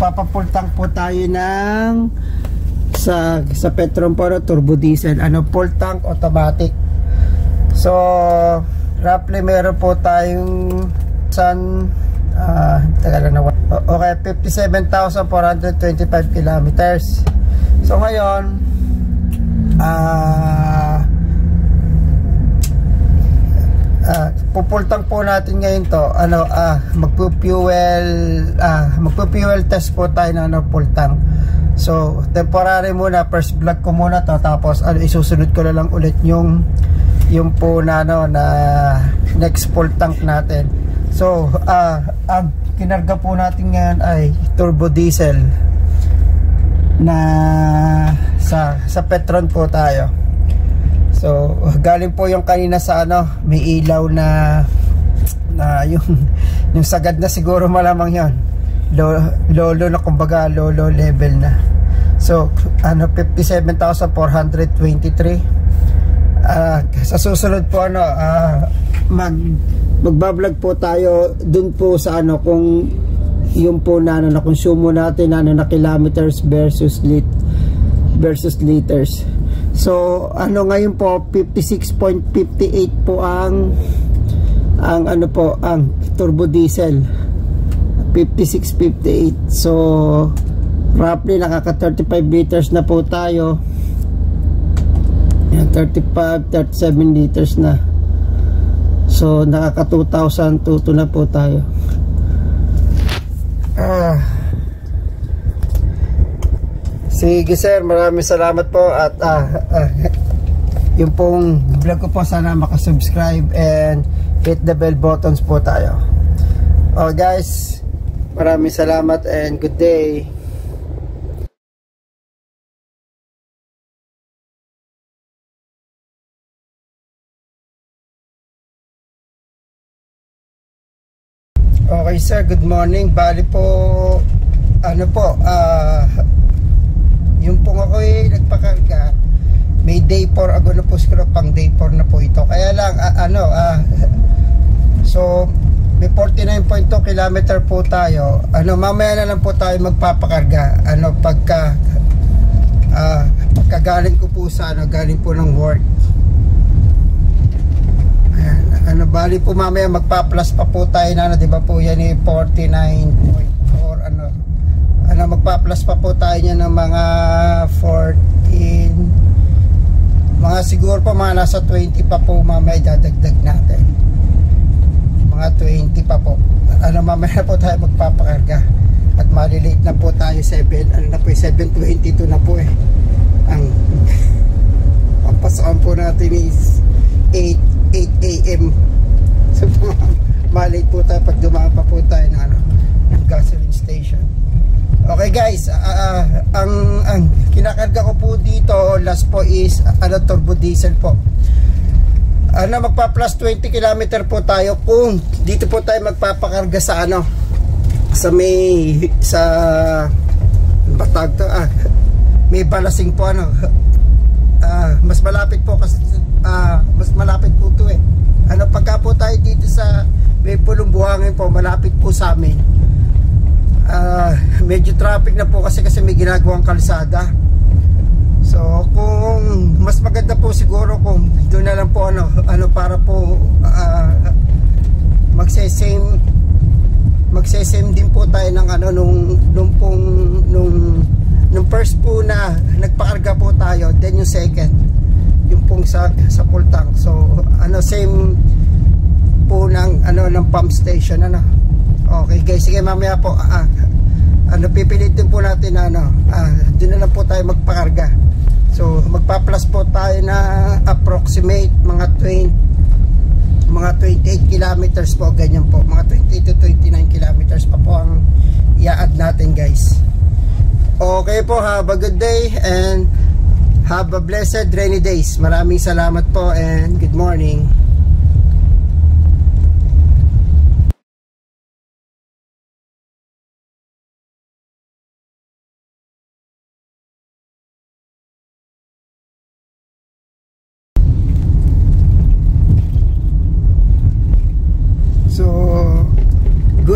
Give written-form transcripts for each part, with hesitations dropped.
magpapafull tank po tayo ng sa Petron po, turbo diesel, full tank automatic. So roughly meron po tayong okay, 57,425 kilometers. So ngayon pupultang po natin ngayon to, magpo-fuel test po tayo na full tank. So temporary muna, first vlog ko muna to, tapos isusunod ko na lang ulit yung po na next full tank natin. So ang kinarga po natin ngayon ay turbo diesel na sa Petron po tayo. So galing po yung kanina sa may ilaw na yung sagad na, siguro malamang yon lolo na, kumbaga lolo level na. So 57,423. Sa susunod po magbablog po tayo dun po sa kung yung po na konsumo natin na kilometers versus liters. So ngayon po 56.58 po ang turbo diesel, 56.58. So roughly nakaka 35 liters na po tayo. 37 liters na. So nakaka 2,002 na po tayo. Sige sir, maraming salamat po. At yung pong vlog ko po, sana makasubscribe and hit the bell buttons po tayo. Guys, maraming salamat and good day. Okay sir, good morning. Bali po yung pong ako'y nagpakarga, may day 4 ago na po, siguro pang day 4 na po ito. Kaya lang so may 49.2 kilometer po tayo. Mamaya na lang po tayo magpapakarga pagka galing ko po sa galing po ng work. Bali po mamaya magpa-plus pa po tayo na di ba po yan 49.4 magpa-plus pa po tayo niya ng mga 14, mga siguro pa mga nasa 20 pa po mamaya dadagdag natin, mga 20 pa po. Mamaya po tayo magpapakarga at malilate na po tayo 7:22 na po ang papasokan po natin is 8 AM. So malilate po tayo pag dumaan pa po tayo ng gasoline station. Okay guys, ang kinakarga ko po dito last po is turbo diesel po. Magpa plus 20 km po tayo kung dito po tayo magpapakarga sa batag to, may balasing po mas malapit po kasi mas malapit po to pagka po tayo dito sa may pulong buhangin po, malapit po sa amin. Medyo traffic na po kasi may ginagawang kalsada. So kung mas maganda po siguro kung doon na lang po para po magsesame din po tayo ng nung first po na nagpakarga po tayo, then yung second yung pong sa full tank. So same po ng ng pump station. Okay guys, sige mamaya po pipilitin po natin doon na lang po tayo magpakarga. So magpa-plus po tayo na approximate mga 28 kilometers po, ganyan po, mga 20 to 29 kilometers pa po ang i-add natin guys. Okay po, have a good day and have a blessed rainy days. Maraming salamat po and good morning.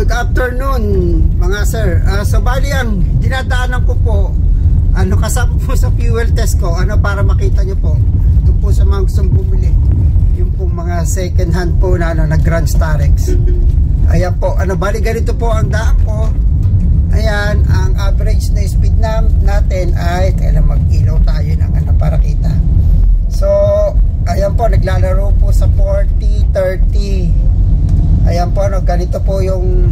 Good afternoon mga sir. So bali ang dinadaanan ko po, kasama po sa fuel test ko, para makita nyo po doon po sa mga gustong bumili, yung pong mga second hand po na Grand Starex. Ayan po, bali ganito po ang daan ko. Ayan, ang average na speed natin ay, kailan mag-ilaw tayo ng para kita. So ayan po, naglalaro po sa 40, 30. Ayan po, ganito po yung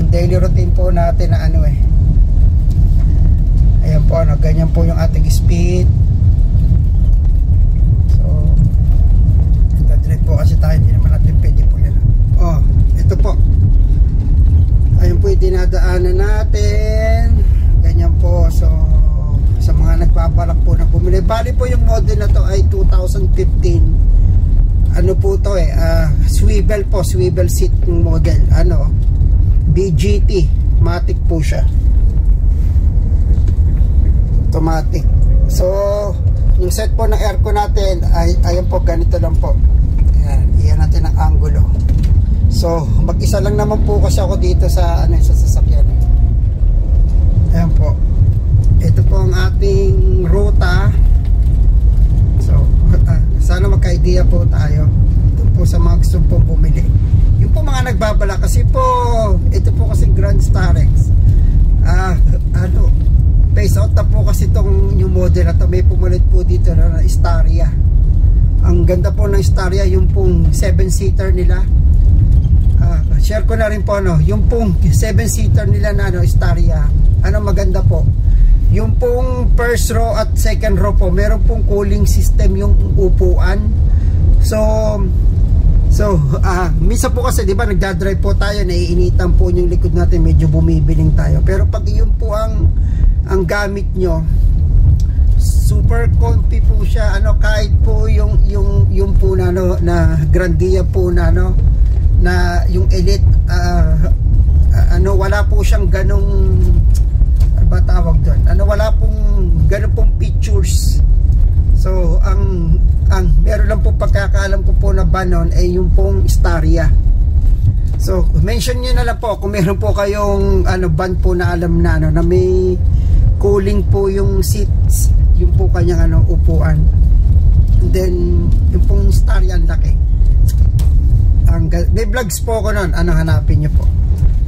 daily routine po natin na ayan po, ganyan po yung ating speed. So nagdadrive po kasi tayo, hindi naman natin pwede po yan. Ito po, ayan po yung dinadaanan natin, ganyan po. So sa mga nagbabalak po na bumili, bali po yung model na to ay 2015. Po to swivel seat yung model, BGT matic po siya, automatic. So yung set po ng aircon natin ay ayan po, ganito lang po. Iyan natin ang angulo. So mag-isa lang naman po kasi ako dito sa sa sasakyan. Ayan po, ito po ang ating ruta. So sana magka-idea po tayo doon po sa mga gusto po bumili. Yung po mga nagbabala kasi po, ito po kasi Grand Starex, face out na po kasi itong new model na ito. May pumalit po dito na Staria. Ang ganda po ng Staria, yung pong 7-seater nila. Share ko na rin po yung pong 7-seater nila na Staria. Maganda po yung pong first row at second row po, meron pong cooling system yung upuan. So minsan po kasi, di ba, nagdadrive po tayo, naiinitan po yung likod natin, medyo bumibiling tayo. Pero pag yun po ang gamit nyo, super comfy po siya. Kahit po yung po na Grandia po na yung Elite, wala po siyang ganong, ba tawag doon, wala pong ganun pong features. So ang meron lang po pagkakaalam ko po na banon ay yung pong Staria. So mention nyo na lang po kung meron po kayong van po na alam na na may cooling po yung seats, yung po kanyang upuan. And then yung pong Staria, ang laki. May vlogs po ko nun, hanapin nyo po.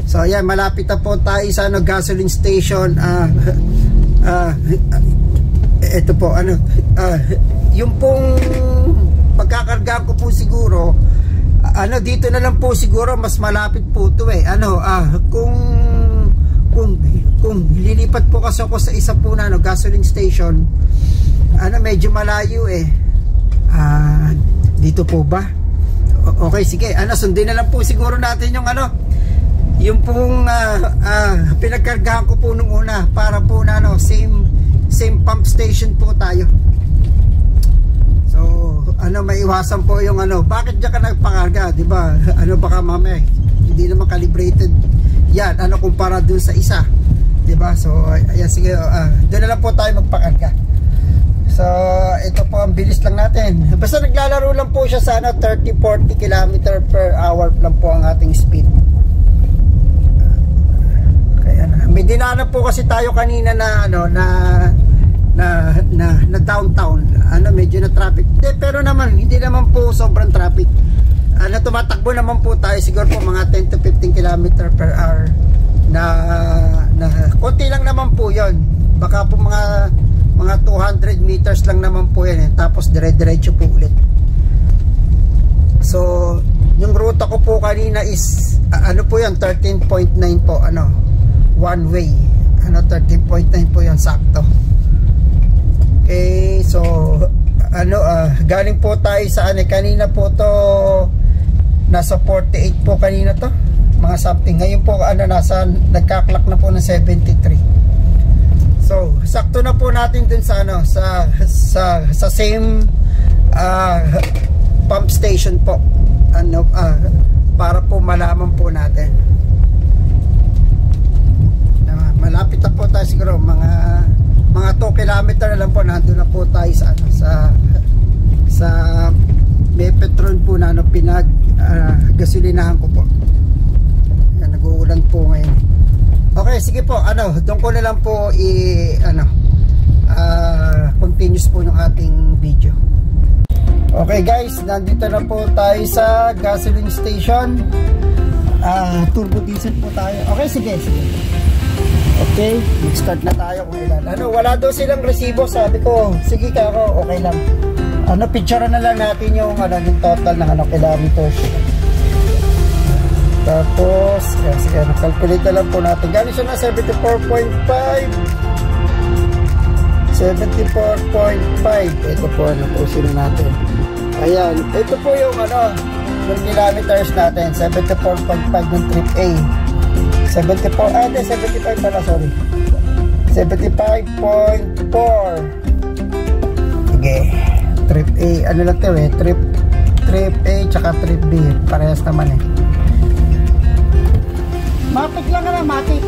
So ayan, malapit na po tayo sa gasoline station. Ito po, yung pong pagkakarga ko po siguro, dito na lang po siguro, mas malapit po ito kung lilipat po kasi ako sa isa po na gasoline station, medyo malayo dito po ba? Okay, sige, sundin na lang po siguro natin yung pong pinagkargahan ko po nung una, para po na same pump station po tayo. So maiwasan po yung bakit diyan ka nagpakarga, di ba? Baka mamaya hindi naman calibrated yan, kumpara dun sa isa, di ba? So ayan, sige, doon na lang po tayo magpakarga. So ito po, ang bilis lang natin, basta naglalaro lang po siya sa 30-40 km per hour lang po ang ating speed. May dinaanan po kasi tayo kanina na na downtown, medyo na traffic. Pero naman hindi naman po sobrang traffic. Tumatakbo naman po tayo siguro po mga 10 to 15 km per hour na konti lang naman po yon. Baka po mga 200 meters lang naman po yan, tapos dire-diretso po ulit. So yung ruta ko po kanina is po yan, 13.9 po, one way, 13.9 po yan, sakto. Okay, so galing po tayo sa kanina po to, nasa 48 po kanina to, mga something. Ngayon po nagka-clock na po ng 73. So sakto na po natin dun sa sa same pump station po, para po malaman po natin. Malapit na po tayo, siguro mga 2 kilometer na lang po, nandun na po tayo sa may petrol po na pinag gasolinahan ko po. Yan, nag-uulan umuulan po ngayon. Okay, sige po, doon ko na lang po continuous po yung ating video. Okay guys, nandito na po tayo sa gasoline station. Turbo diesel po tayo. Okay, sige. Okay, mag-start na tayo kung ilan. Wala daw silang resibo. Sabi ko, sige ka ako, okay lang. Picture na lang natin yung total ng kilometers. Tapos, sige, calculate na lang po natin. Gano'n siya na 74.5. 74.5. Ito po, pusin natin. Ayan, ito po yung yung kilometers natin. 74.5 ng trip A. 75 pala, sorry. 75.4. Sige. Trip A, lang ito trip A tsaka trip B. Parehas naman eh. Matik lang matik.